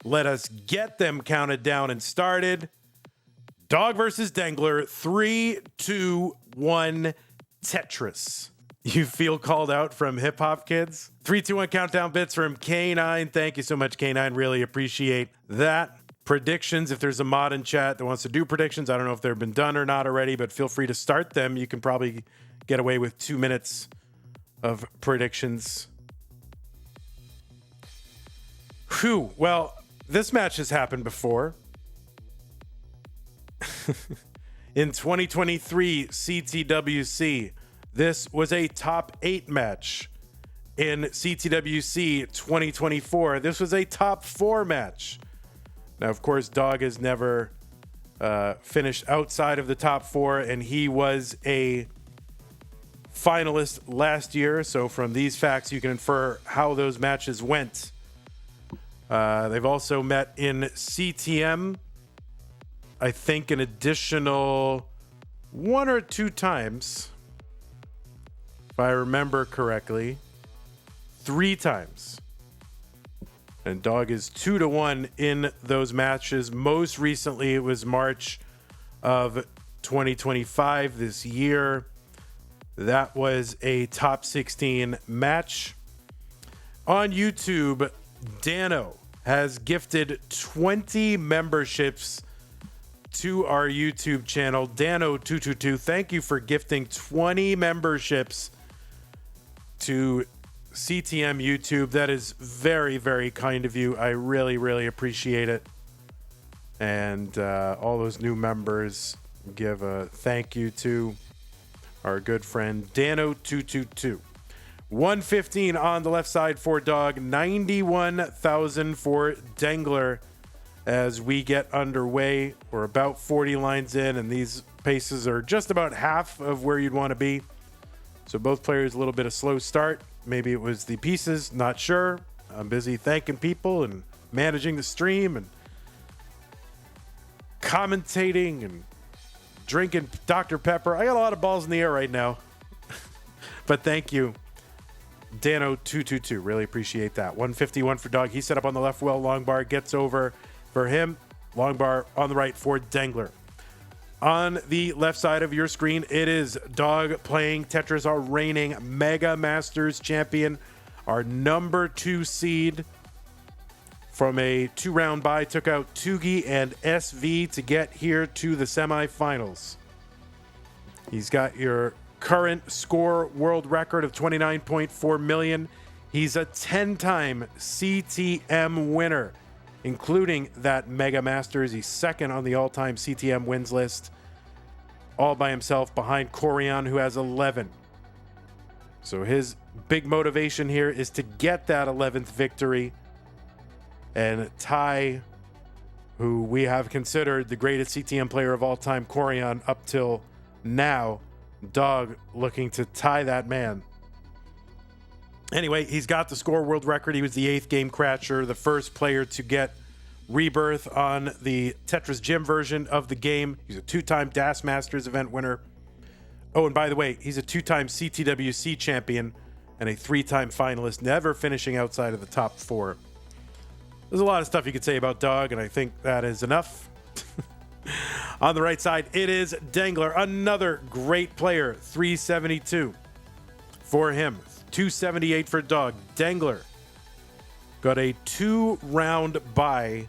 Let us get them counted down and started. Dog versus Dengler, 3, 2, 1, Tetris. You feel called out from hip hop kids? 3, 2, 1 countdown bits from K9. Thank you so much, K9. Really appreciate that. Predictions, if there's a mod in chat that wants to do predictions, I don't know if they've been done or not already, but feel free to start them. You can probably get away with 2 minutes of predictions. Whew. Well, this match has happened before. In 2023 CTWC, this was a top 8 match. In CTWC 2024, this was a top 4 match. Now, of course, Dog has never finished outside of the top 4, and he was a finalist last year. So from these facts, you can infer how those matches went. They've also met in CTM, I think, an additional 1 or 2 times, if I remember correctly. 3 times. And Dog is 2-1 in those matches. Most recently, it was March of 2025 this year. That was a top 16 match. On YouTube, Dano has gifted 20 memberships to our YouTube channel. Dano222, thank you for gifting 20 memberships to CTM YouTube. That is very, very kind of you. I really, really appreciate it. And all those new members, give a thank you to our good friend Dano222. 115 on the left side for Dog, 91,000 for Dengler. As we get underway, we're about 40 lines in, and these paces are just about half of where you'd want to be. So both players a little bit of slow start. Maybe it was the pieces, not sure. I'm busy thanking people and managing the stream and commentating and drinking Dr. Pepper. I got a lot of balls in the air right now. But thank you, Dano222. Really appreciate that. 151 for Dog. He's set up on the left well. Long bar gets over for him. Long bar on the right for Dengler. On the left side of your screen, it is Dog playing Tetris, our reigning Mega Masters champion, our number 2 seed from a 2-round bye. Took out Tugi and SV to get here to the semifinals. He's got your current score world record of 29.4 million. He's a 10-time CTM winner, including that Mega Masters. He's second on the all-time CTM wins list, all by himself behind Corian, who has 11. So his big motivation here is to get that 11th victory and tie who we have considered the greatest CTM player of all time, Corian, up till now. Dog looking to tie that man. Anyway, he's got the score world record. He was the 8th game crasher, the first player to get rebirth on the Tetris Gym version of the game. He's a 2-time DAS Masters event winner. Oh, and by the way, he's a 2-time CTWC champion and a 3-time finalist, never finishing outside of the top 4. There's a lot of stuff you could say about Dog, and I think that is enough. On the right side, it is Dengler, another great player. 372 for him, 278 for Dog. Dengler got a 2-round bye,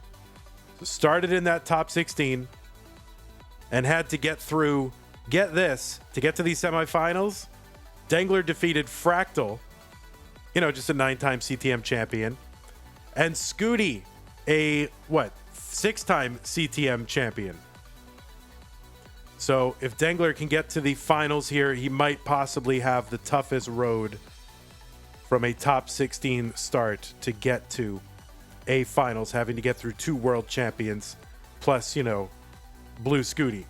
started in that top 16, and had to get through, get this, to get to these semifinals. Dengler defeated Fractal, just a 9-time CTM champion, and Scooty, a 6-time CTM champion. So if Dengler can get to the finals here, he might possibly have the toughest road from a top 16 start to get to a finals, having to get through 2 world champions, plus, Blue Scooty.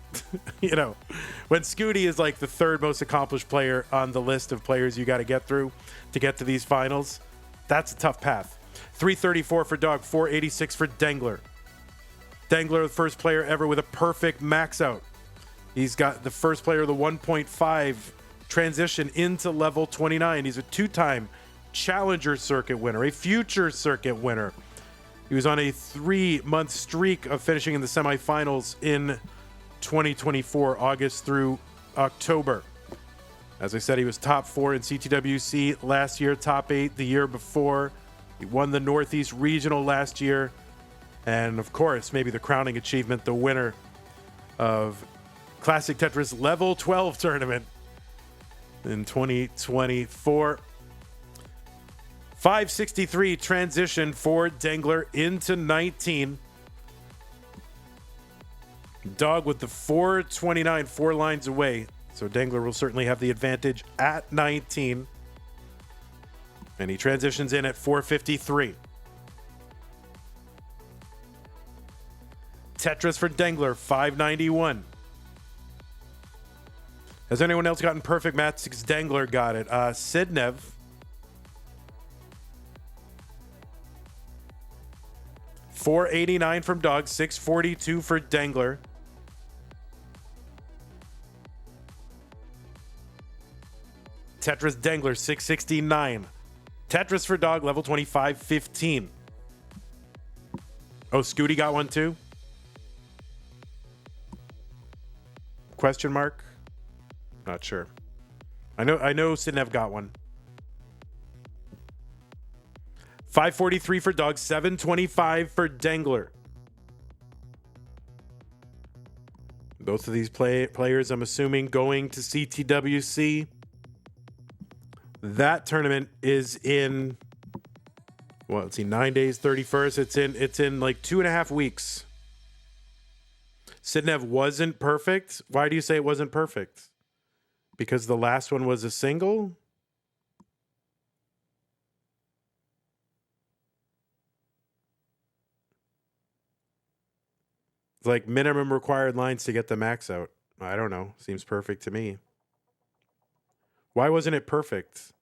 When Scooty is like the 3rd most accomplished player on the list of players you got to get through to get to these finals, that's a tough path. 334 for Dog, 486 for Dengler. Dengler, the first player ever with a perfect max out. He's got the first player of the 1.5 transition into level 29. He's a 2-time Challenger Circuit winner, a Future Circuit winner, He was on a 3-month streak of finishing in the semifinals in 2024, August through October. As I said, he was top 4 in CTWC last year, top 8 the year before. He won the Northeast Regional last year. And of course, maybe the crowning achievement, the winner of Classic Tetris Level 12 tournament in 2024. 563 transition for Dengler into 19. Dog with the 429, 4 lines away. So Dengler will certainly have the advantage at 19. And he transitions in at 453. Tetris for Dengler, 591. Has anyone else gotten perfect math? Dengler got it. Sidnev. 489 from Dog, 642 for Dengler. Tetris Dengler, 669. Tetris for Dog, level 25, 15. Oh, Scooty got one too? Question mark? Not sure. I know Sidnev got one. 543 for Dog, 725 for Dengler. Both of these players, I'm assuming, going to CTWC. That tournament is in, well, let's see, 9 days, 31st. It's in like 2.5 weeks. Sidnev wasn't perfect. Why do you say it wasn't perfect? Because the last one was a single? It's like minimum required lines to get the max out. I don't know. Seems perfect to me. Why wasn't it perfect?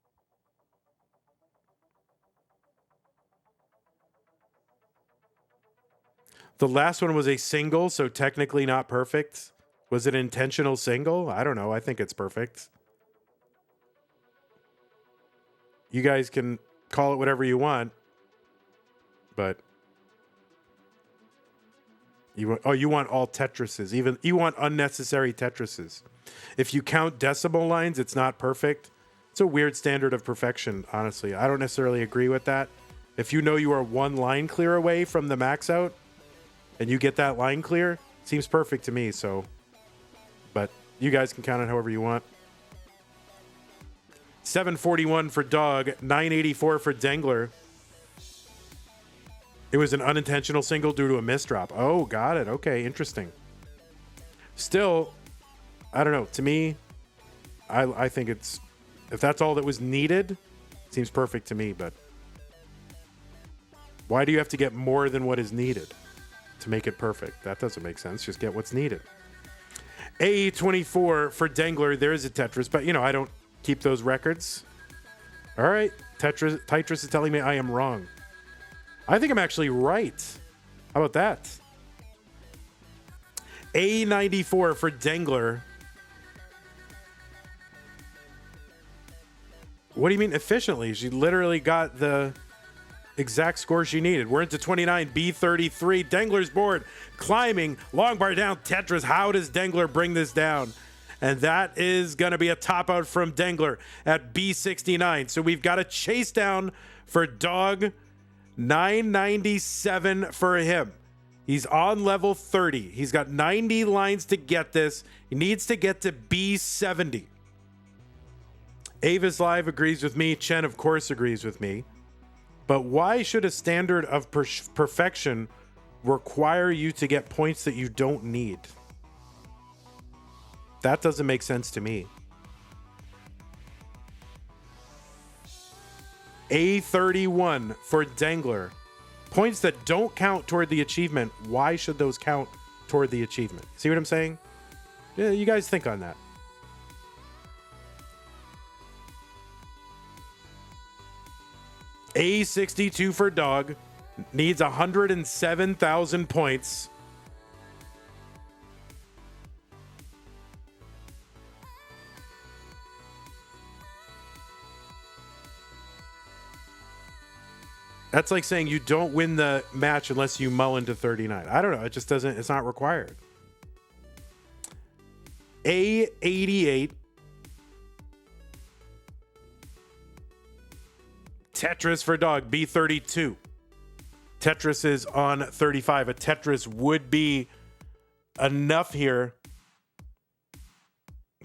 The last one was a single, so technically not perfect. Was it an intentional single? I don't know. I think it's perfect. You guys can call it whatever you want, but you want all Tetrises. Even you want unnecessary Tetrises. If you count decimal lines, it's not perfect. It's a weird standard of perfection, honestly. I don't necessarily agree with that. If you know you are one line clear away from the max out and you get that line clear, it seems perfect to me. So, but you guys can count it however you want. 741 for Dog, 984 for Dengler. It was an unintentional single due to a misdrop. Oh, got it. Okay, interesting. Still, I don't know. To me, I think it's, if that's all that was needed, it seems perfect to me. But why do you have to get more than what is needed to make it perfect? That doesn't make sense. Just get what's needed. A24 for Dengler. There is a Tetris, but I don't keep those records. All right. Tetris is telling me I am wrong. I think I'm actually right. How about that? A94 for Dengler. What do you mean efficiently? She literally got the exact score she needed. We're into 29, B33. Dengler's board, climbing, long bar down, Tetris. How does Dengler bring this down? And that is going to be a top out from Dengler at B69. So we've got a chase down for Dog. 997 for him. He's on level 30. He's got 90 lines to get this. He needs to get to B70. Avis Live agrees with me. Chen, of course, agrees with me. But why should a standard of perfection require you to get points that you don't need? That doesn't make sense to me. A31 for Dengler. Points that don't count toward the achievement. Why should those count toward the achievement? See what I'm saying? Yeah, you guys think on that. A62 for Dog. Needs 107,000 points. That's like saying you don't win the match unless you mull into 39. I don't know. It just doesn't, it's not required. A88. Tetris for dog, B32. Tetris is on 35. A Tetris would be enough here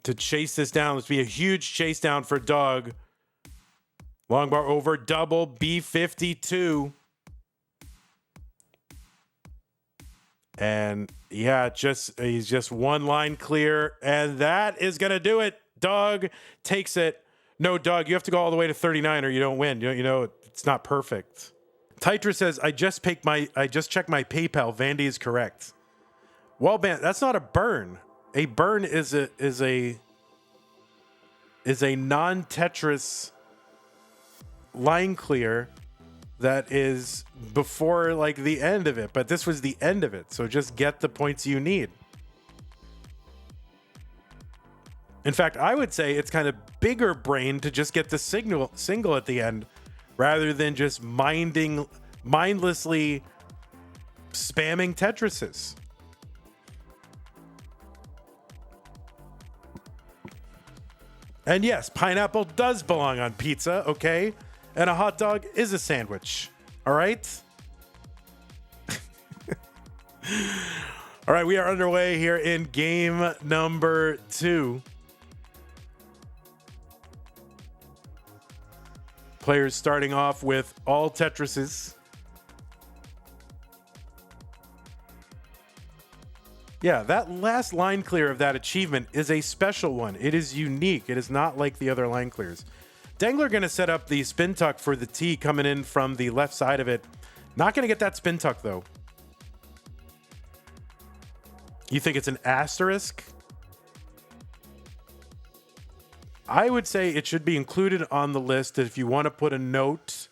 to chase this down. This would be a huge chase down for dog. Long bar over, double, B52. And yeah, he's just one line clear, and that is going to do it. Dog takes it. No, dog, you have to go all the way to 39 or you don't win. You know it's not perfect. Tetris says, I just checked my PayPal. Vandy is correct. Well, man, that's not a burn. A burn is a non-Tetris line clear that is before like the end of it, but this was the end of it. So just get the points you need. In fact, I would say it's kind of bigger brain to just get the single at the end rather than just mindlessly spamming Tetrises. And yes, pineapple does belong on pizza, okay? And a hot dog is a sandwich, all right? All right, we are underway here in game number 2. Players starting off with all Tetrises. Yeah, that last line clear of that achievement is a special one. It is unique. It is not like the other line clears. Dengler going to set up the spin tuck for the T coming in from the left side of it. Not going to get that spin tuck, though. You think it's an asterisk? I would say it should be included on the list that if you want to put a note,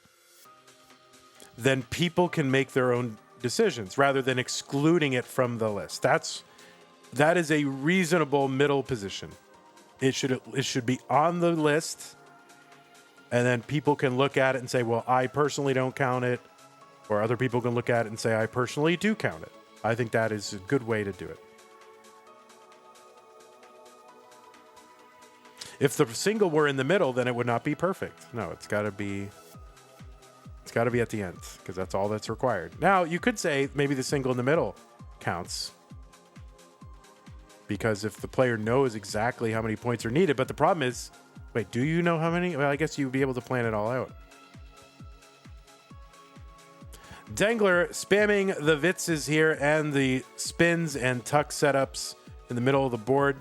then people can make their own decisions rather than excluding it from the list. That is a reasonable middle position. It should be on the list, and then people can look at it and say, well, I personally don't count it, or other people can look at it and say, I personally do count it. I think that is a good way to do it. If the single were in the middle, then it would not be perfect. No, it's got to be at the end because that's all that's required. Now, you could say maybe the single in the middle counts because if the player knows exactly how many points are needed, but the problem is, wait, do you know how many? Well, I guess you'd be able to plan it all out. Dengler spamming the Vitzes here and the spins and tuck setups in the middle of the board.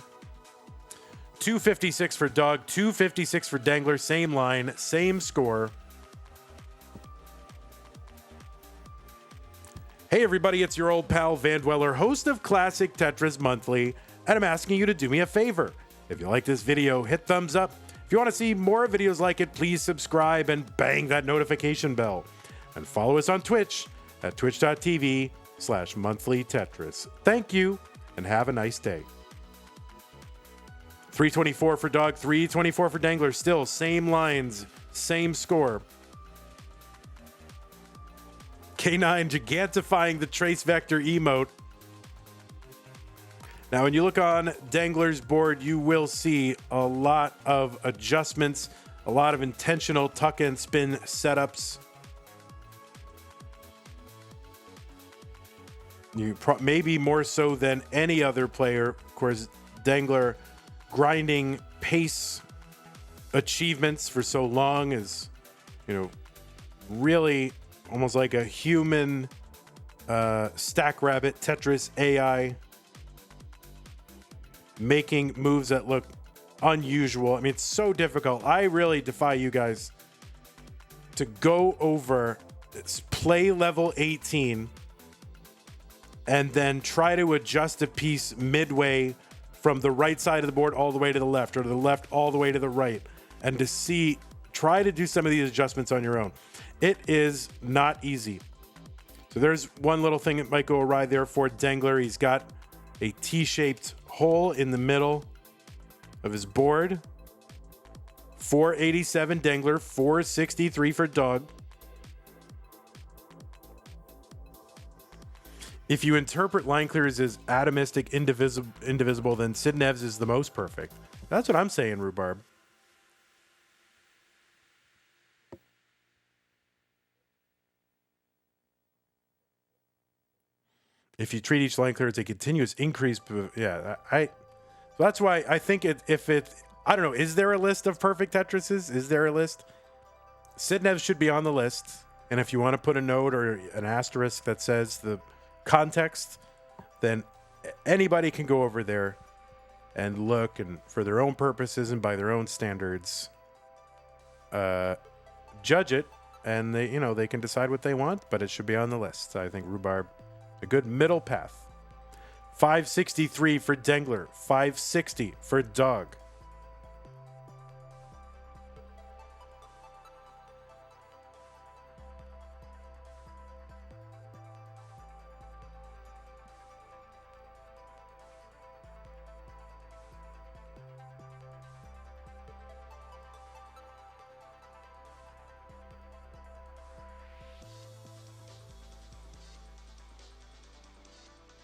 256 for Dog, 256 for Dengler. Same line, same score. Hey everybody, it's your old pal Vandweller, host of Classic Tetris Monthly, and I'm asking you to do me a favor. If you like this video, hit thumbs up. If you want to see more videos like it, please subscribe and bang that notification bell. And follow us on Twitch at twitch.tv/monthlytetris. Thank you, and have a nice day. 324 for Dog, 324 for Dengler. Still same lines, same score. K9 gigantifying the trace vector emote. Now, when you look on Dengler's board, you will see a lot of adjustments, a lot of intentional tuck and spin setups. Maybe more so than any other player. Of course, Dengler grinding pace achievements for so long is, really almost like a human stack rabbit Tetris AI, making moves that look unusual. I mean, it's so difficult. I really defy you guys to go over play level 18 and then try to adjust a piece midway from the right side of the board all the way to the left, or the left all the way to the right, and try to do some of these adjustments on your own. It is not easy. So there's one little thing that might go awry there for Dengler. He's got a T-shaped hole in the middle of his board. 487 Dengler, 463 for Dog. If you interpret line clears as atomistic, indivisible, then Sid Nev's is the most perfect. That's what I'm saying, Rhubarb. If you treat each line clear as a continuous increase, yeah, that's why I think I don't know, is there a list of perfect Tetrises? Is there a list? Sid Nev should be on the list. And if you want to put a note or an asterisk that says the context, then anybody can go over there and look, and for their own purposes and by their own standards, judge it, and they can decide what they want, but it should be on the list. I think Rhubarb, a good middle path. 563 for Dengler, 560 for Dog.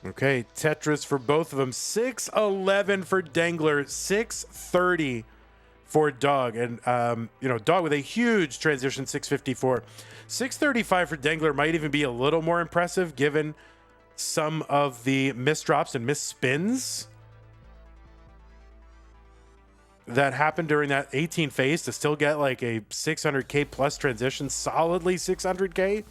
Okay, Tetris for both of them. 611 for Dengler, 630 for Dog. And, Dog with a huge transition, 654. 635 for Dengler might even be a little more impressive given some of the misdrops and misspins that happened during that 18 phase to still get like a 600K plus transition, solidly 600K.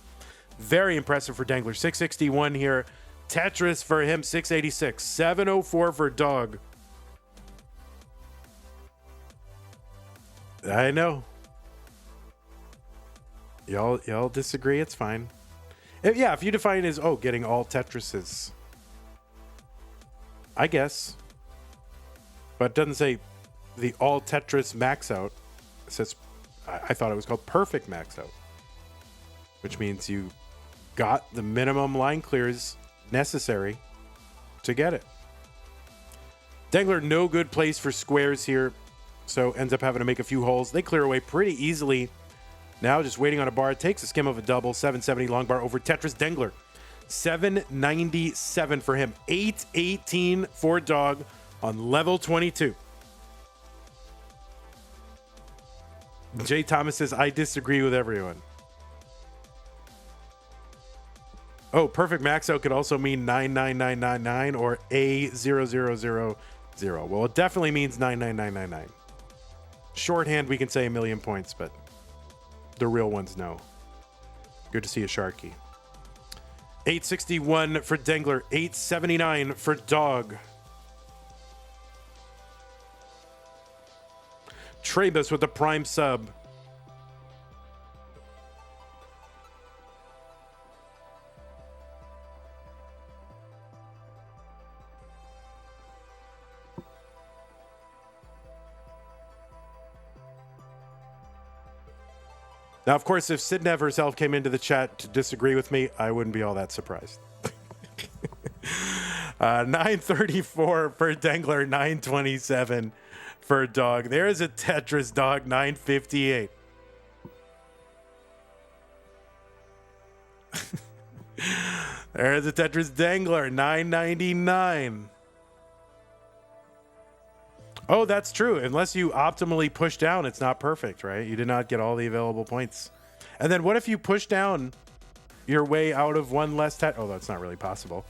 Very impressive for Dengler. 661 here. Tetris for him, 686. 704 for Dog. I know. Y'all disagree, it's fine. If you define it as, getting all Tetrises. I guess. But it doesn't say the all Tetris max out. It says, I thought it was called perfect max out. Which means you got the minimum line clears necessary to get it. Dengler, no good place for squares here, so ends up having to make a few holes. They clear away pretty easily. Now just waiting on a bar. Takes a skim of a double. 770 long bar over Tetris. Dengler, 797 for him. 818 for Dog on level 22. Jay Thomas says, I disagree with everyone. Oh, perfect max out could also mean 99999 or A0000. Well, it definitely means 99999. Shorthand, we can say 1,000,000 points, but the real ones know. Good to see a Sharky. 861 for Dengler, 879 for Dog. Trebus with the prime sub. Now, of course, if Sidnev herself came into the chat to disagree with me, I wouldn't be all that surprised. 934 for Dengler, 927 for Dog. There's a Tetris, Dog, 958. There's a Tetris Dengler, 999. Oh, that's true. Unless you optimally push down, it's not perfect, right? You did not get all the available points. And then what if you push down your way out of one less Oh, that's not really possible.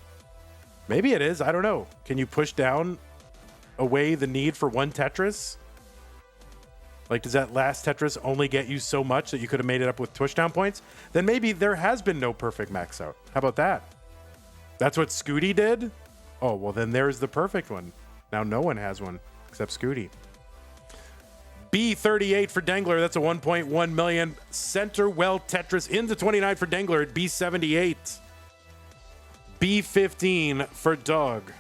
Maybe it is. I don't know. Can you push down away the need for one Tetris? Like, does that last Tetris only get you so much that you could have made it up with push down points? Then maybe there has been no perfect max out. How about that? That's what Scooty did? Oh, well, then there's the perfect one. Now no one has one. Except Scooty. B38 for Dengler. That's a 1.1 million. Center well Tetris into 29 for Dengler at B78. B15 for Dog.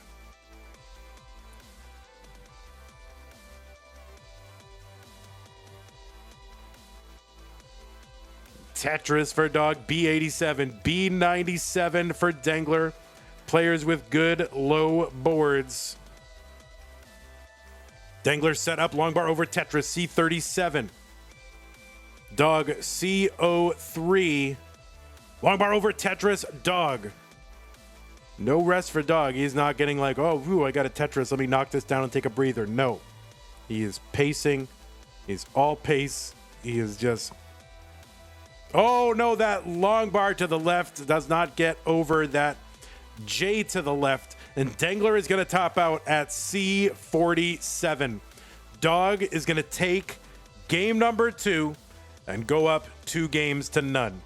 Tetris for Dog. B87. B97 for Dengler. Players with good low boards. Dengler set up long bar over Tetris, C37. Dog, C03. Long bar over Tetris, Dog. No rest for Dog. He's not getting like, oh, whew, I got a Tetris. Let me knock this down and take a breather. No. He is pacing. He's all pace. He is just... Oh, no, that long bar to the left does not get over that J to the left. And Dengler is going to top out at C47. Dog is going to take game number 2 and go up 2 games to none.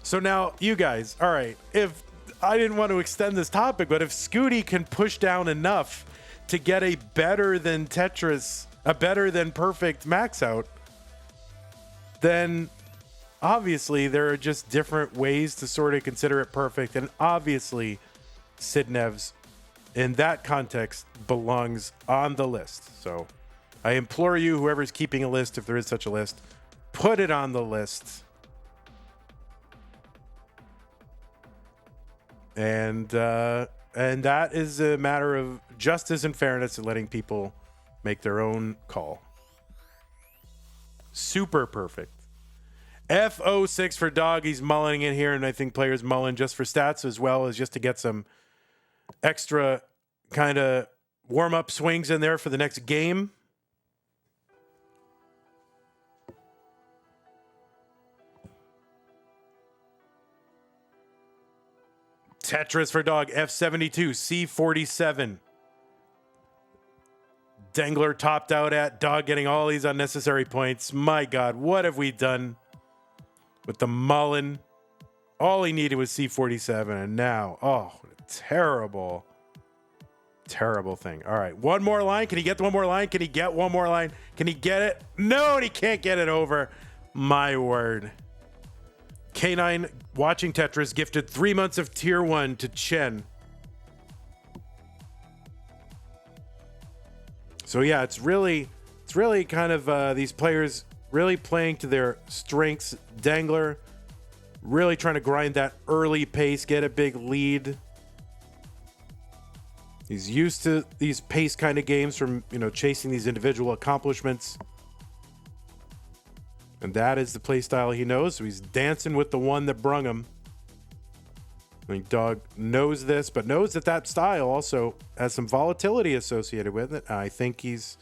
So now, you guys, all right, if I didn't want to extend this topic, but if Scooty can push down enough to get a better than Tetris, a better than perfect max out, then obviously there are just different ways to sort of consider it perfect. And obviously, Sidnev's in that context belongs on the list. So I implore you, whoever's keeping a list, if there is such a list, put it on the list. And that is a matter of justice and fairness and letting people make their own call. Super perfect. F06 for Dog. He's mulling in here, and I think players mulling just for stats as well as just to get some extra kind of warm-up swings in there for the next game. Tetris for Dog, F72, C47. Dengler topped out at Dog getting all these unnecessary points. My God, what have we done with the Mullen? All he needed was C47, and now, oh, what a terrible, terrible thing. All right, one more line. Can he get one more line? Can he get one more line? Can he get it? No, and he can't get it over. My word. K9 watching Tetris gifted 3 months of tier 1 to Chen. So yeah, it's really kind of these players really playing to their strengths. Dengler really trying to grind that early pace, get a big lead. He's used to these pace kind of games from, chasing these individual accomplishments. And that is the play style he knows. So he's dancing with the one that brung him. I think Dog knows this, but knows that that style also has some volatility associated with it. I think he's,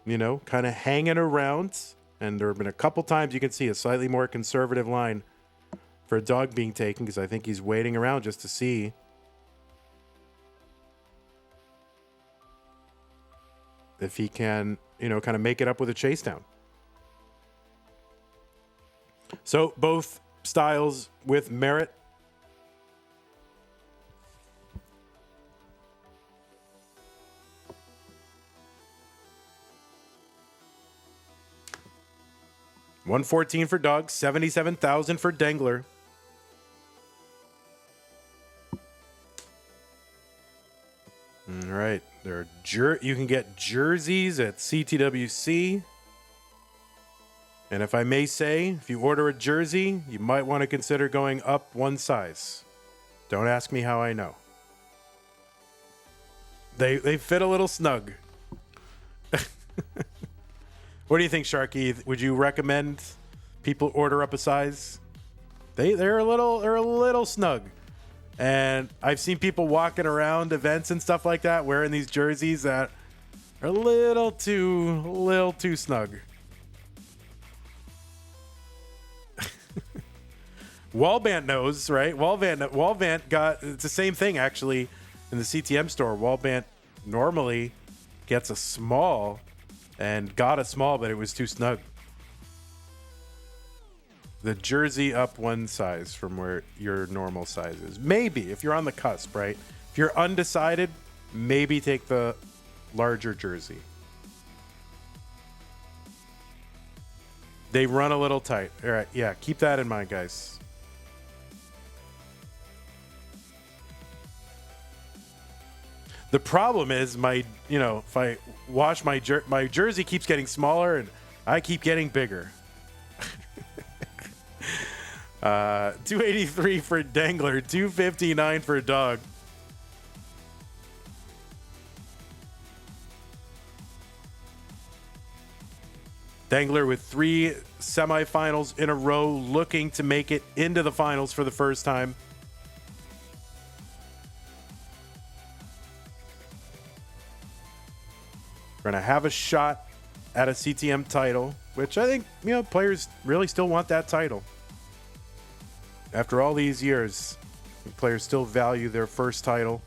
kind of hanging around. And there have been a couple times you can see a slightly more conservative line for a Dog being taken, because I think he's waiting around just to see if he can, kind of make it up with a Chasedown. So both styles with merit. $114 for Dog, $77,000 for Dengler. All right, there are you can get jerseys at CTWC. And if I may say, if you order a jersey, you might want to consider going up one size. Don't ask me how I know. They fit a little snug. What do you think, Sharky? Would you recommend people order up a size? They're a little snug. And I've seen people walking around events and stuff like that wearing these jerseys that are a little too snug. Wallbant knows, right? Wallbant got, it's the same thing actually in the CTM store. Wallbant normally gets a small and got a small, but it was too snug. The jersey up one size from where your normal size is. Maybe if you're on the cusp, right? If you're undecided, maybe take the larger jersey. They run a little tight. All right, yeah, keep that in mind, guys. The problem is if I wash my jersey keeps getting smaller and I keep getting bigger. 283 for Dengler, 259 for Dog. Dengler with 3 semifinals in a row, looking to make it into the finals for the first time. We're going to have a shot at a CTM title, which I think, players really still want that title. After all these years, players still value their first title.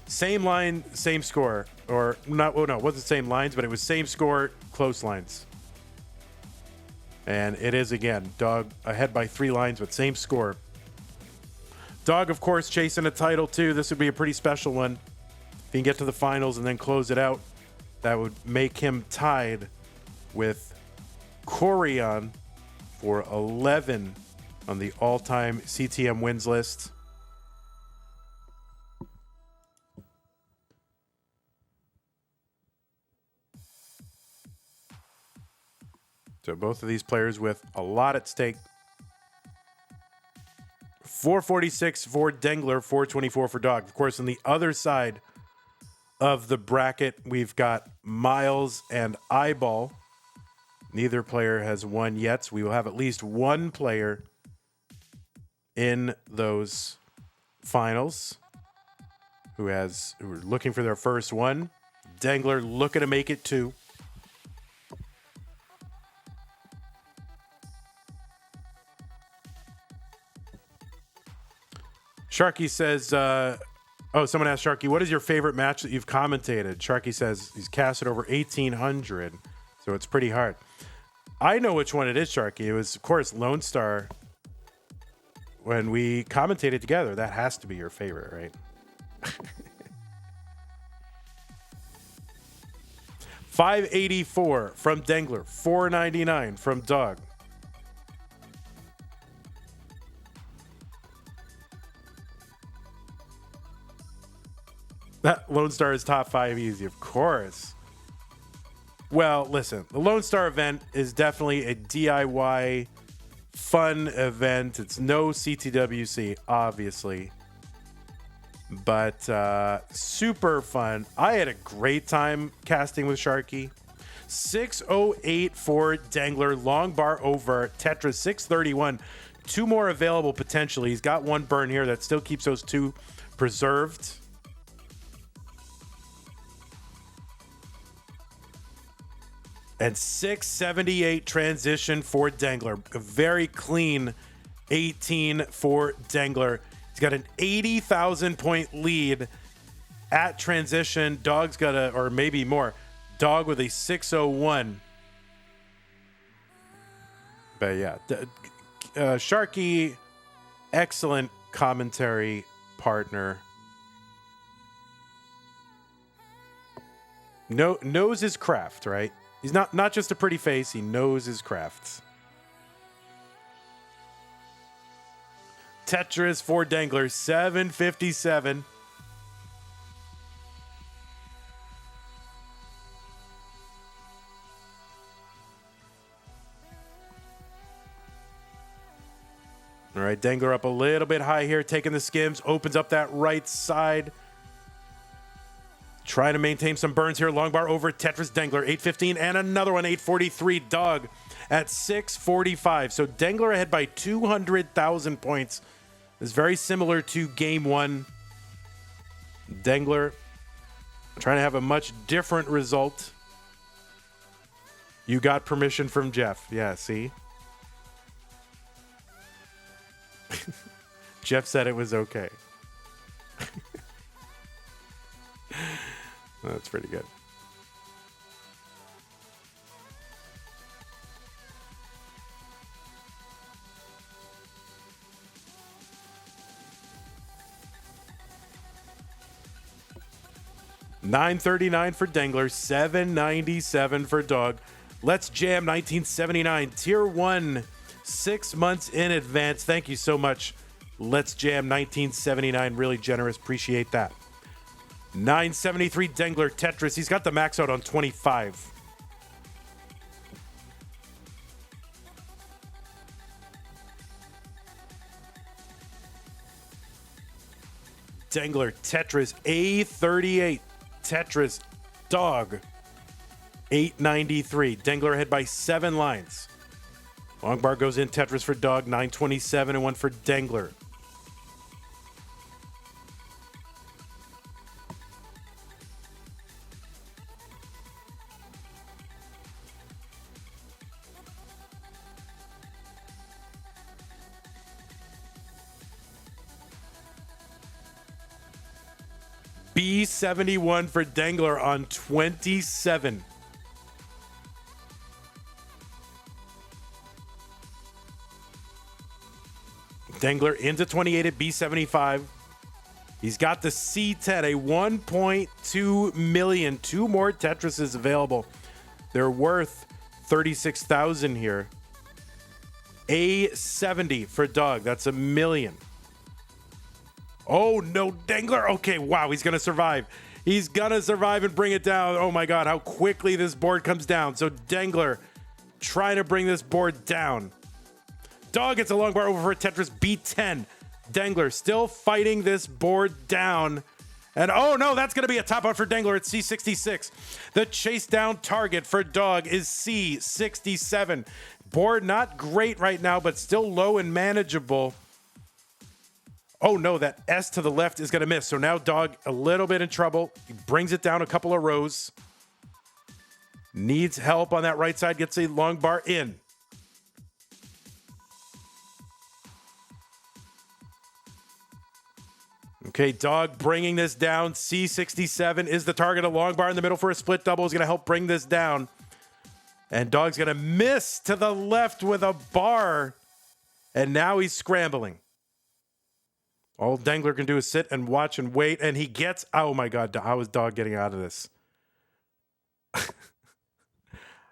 Same line, same score. Or not, well, no, it wasn't same lines, but it was same score, close lines. And it is again. Dog ahead by 3 lines, but same score. Dog, of course, chasing a title too. This would be a pretty special one. If he can get to the finals and then close it out, that would make him tied with Corian for 11 on the all-time CTM wins list. So both of these players with a lot at stake. 446 for Dengler, 424 for Dog. Of course, on the other side of the bracket, we've got Miles and Eyeball. Neither player has won yet, so we will have at least one player in those finals who are looking for their first one. Dengler looking to make it 2. Sharky says, someone asked Sharky, what is your favorite match that you've commentated? Sharky says he's casted over 1,800, so it's pretty hard. I know which one it is, Sharky. It was, of course, Lone Star. When we commentated together, that has to be your favorite, right? 584 from Dengler, 499 from Dog. That Lone Star is top 5 easy, of course. Well, listen, the Lone Star event is definitely a DIY fun event. It's no CTWC, obviously, but super fun. I had a great time casting with Sharky. 608 for Dengler, long bar over Tetris, 631. 2 more available potentially. He's got 1 burn here that still keeps those 2 preserved. And 678 transition for Dengler. A very clean 18 for Dengler. He's got an 80,000 point lead at transition. Dog's got or maybe more. Dog with a 601. But yeah, Sharky, excellent commentary partner. Knows his craft, right? He's not just a pretty face, he knows his craft. Tetris for Dengler, 757. All right, Dengler up a little bit high here, taking the skims, opens up that right side. Trying to maintain some burns here. Long bar over Tetris Dengler, 815, and another one, 843. Dog at 645. So Dengler ahead by 200,000 points. Is very similar to game 1. Dengler trying to have a much different result. You got permission from Jeff. Yeah, see? Jeff said it was okay. That's pretty good. $939 for Dengler, $797 for Dog. Let's Jam 1979, Tier 1, 6 months in advance. Thank you so much. Let's Jam 1979, really generous. Appreciate that. 973 Dengler Tetris. He's got the max out on 25. Dengler Tetris A38. Tetris Dog. 893. Dengler ahead by 7 lines. Long bar goes in. Tetris for Dog. 927 and 1 for Dengler. B71 for Dengler on 27. Dengler into 28 at B75. He's got the C10, a 1.2 million. 2 more Tetrises available. They're worth 36,000 here. A70 for Dog. That's $1 million. Oh, no, Dengler. Okay, wow, he's going to survive. He's going to survive and bring it down. Oh, my God, how quickly this board comes down. So Dengler trying to bring this board down. Dog gets a long bar over for Tetris B10. Dengler still fighting this board down. And oh, no, that's going to be a top out for Dengler at C66. The Chasedown target for Dog is C67. Board not great right now, but still low and manageable. Oh, no, that S to the left is going to miss. So now Dog a little bit in trouble. He brings it down a couple of rows. Needs help on that right side. Gets a long bar in. Okay, Dog bringing this down. C67 is the target. A long bar in the middle for a split double is going to help bring this down. And Dog's going to miss to the left with a bar. And now he's scrambling. All Dengler can do is sit and watch and wait. And he gets, oh my God, how is Dog getting out of this?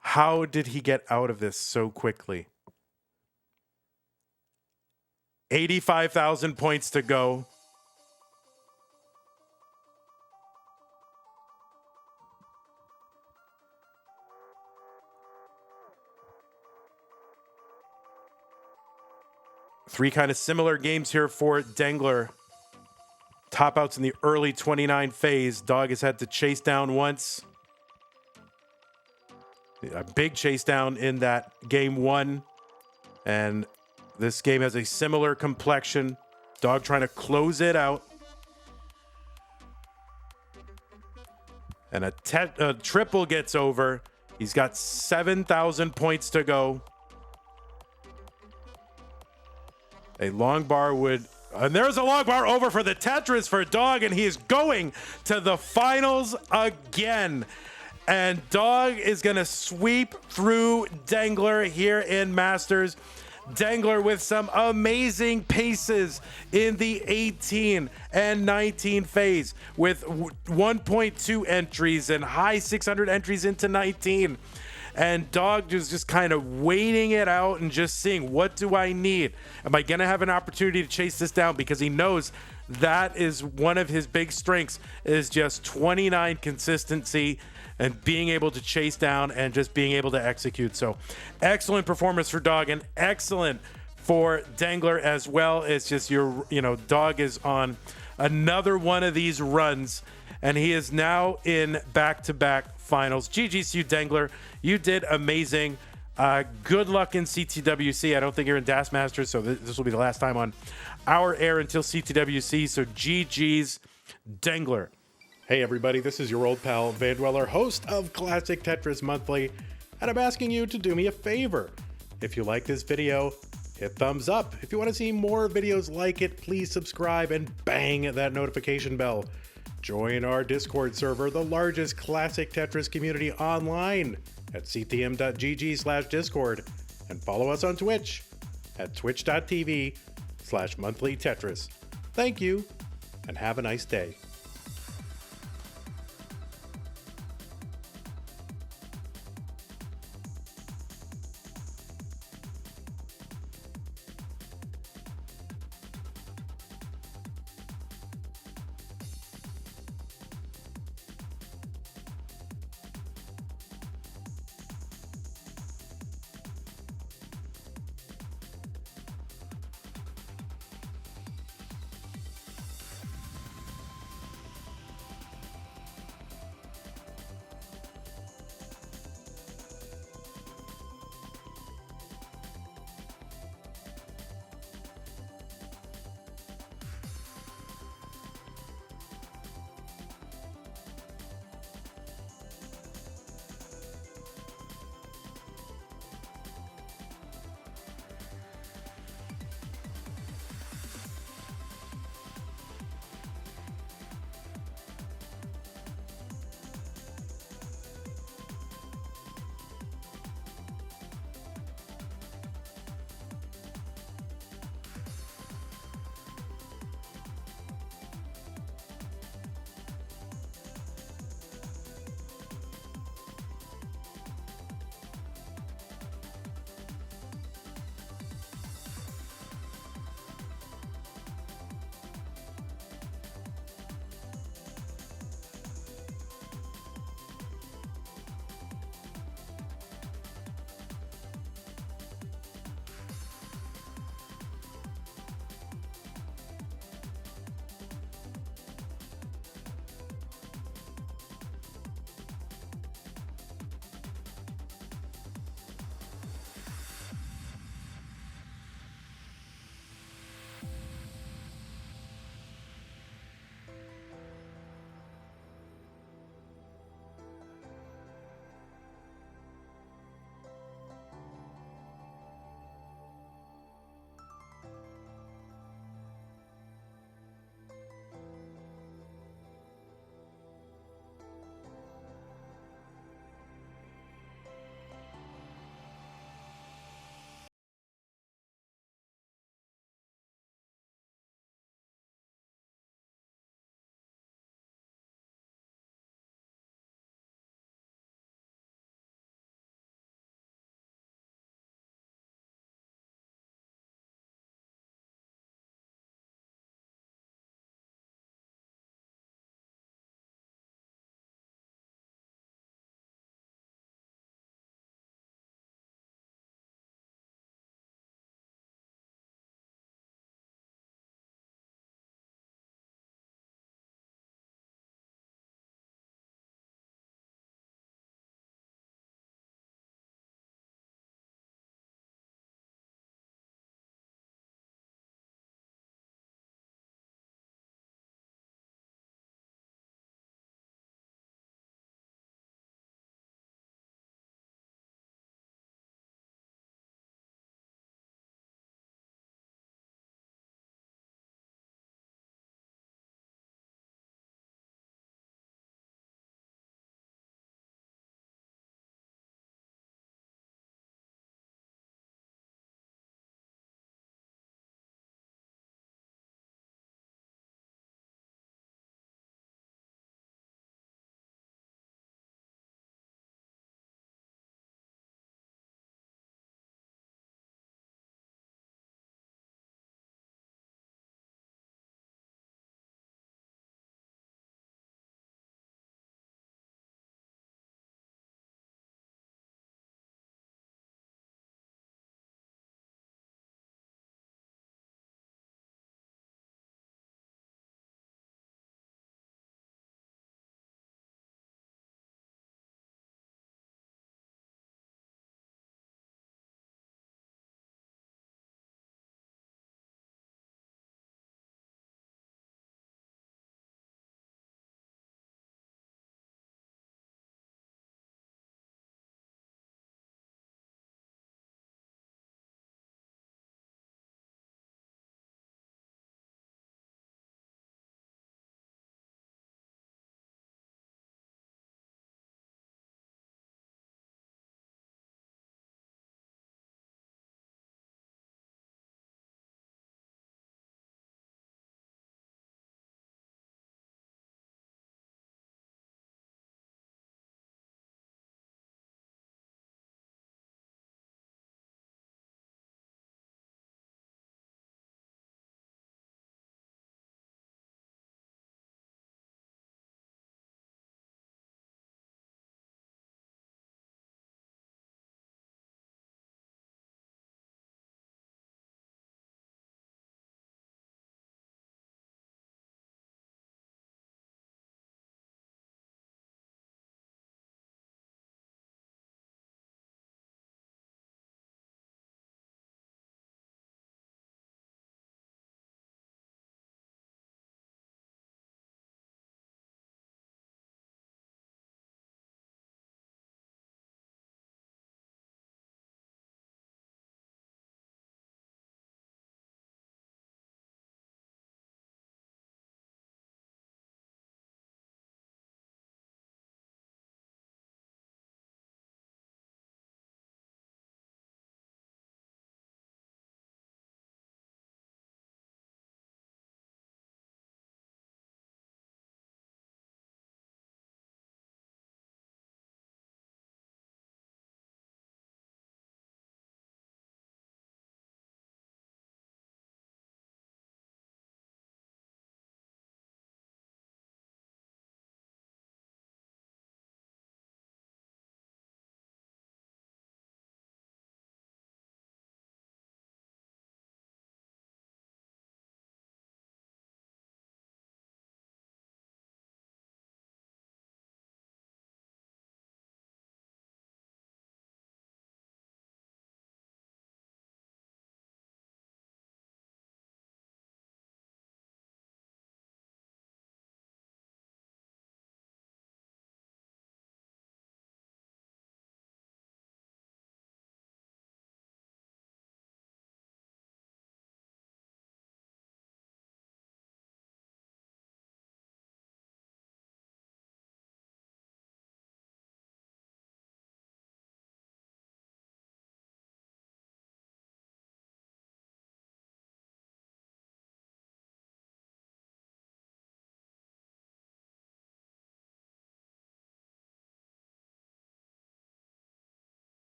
How did he get out of this so quickly? 85,000 points to go. Three kind of similar games here for Dengler. Top outs in the early 29 phase. Dog has had to chase down once. A big chase down in that game 1. And this game has a similar complexion. Dog trying to close it out. And a triple gets over. He's got 7,000 points to go. A long bar would... And there's a long bar over for the Tetris for Dog, and he is going to the finals again. And Dog is going to sweep through Dengler here in Masters. Dengler with some amazing paces in the 18 and 19 phase with 1.2 entries and high 600 entries into 19. And Dog is just kind of waiting it out and just seeing, what do I need? Am I going to have an opportunity to chase this down? Because he knows that is one of his big strengths, is just 29 consistency and being able to chase down and just being able to execute. So excellent performance for Dog and excellent for Dengler as well. It's just Dog is on another one of these runs, and he is now in back-to-back finals. GG's to you, Dengler. You did amazing. Good luck in CTWC. I don't think you're in Deathmatch, so this will be the last time on our air until CTWC. So GG's, Dengler. Hey everybody, this is your old pal Vandweller, host of Classic Tetris Monthly, and I'm asking you to do me a favor. If you like this video, hit thumbs up. If you want to see more videos like it, please subscribe and bang that notification bell. Join our Discord server, the largest classic Tetris community online, at ctm.gg/discord, and follow us on Twitch at twitch.tv/monthlytetris. Thank you, and have a nice day.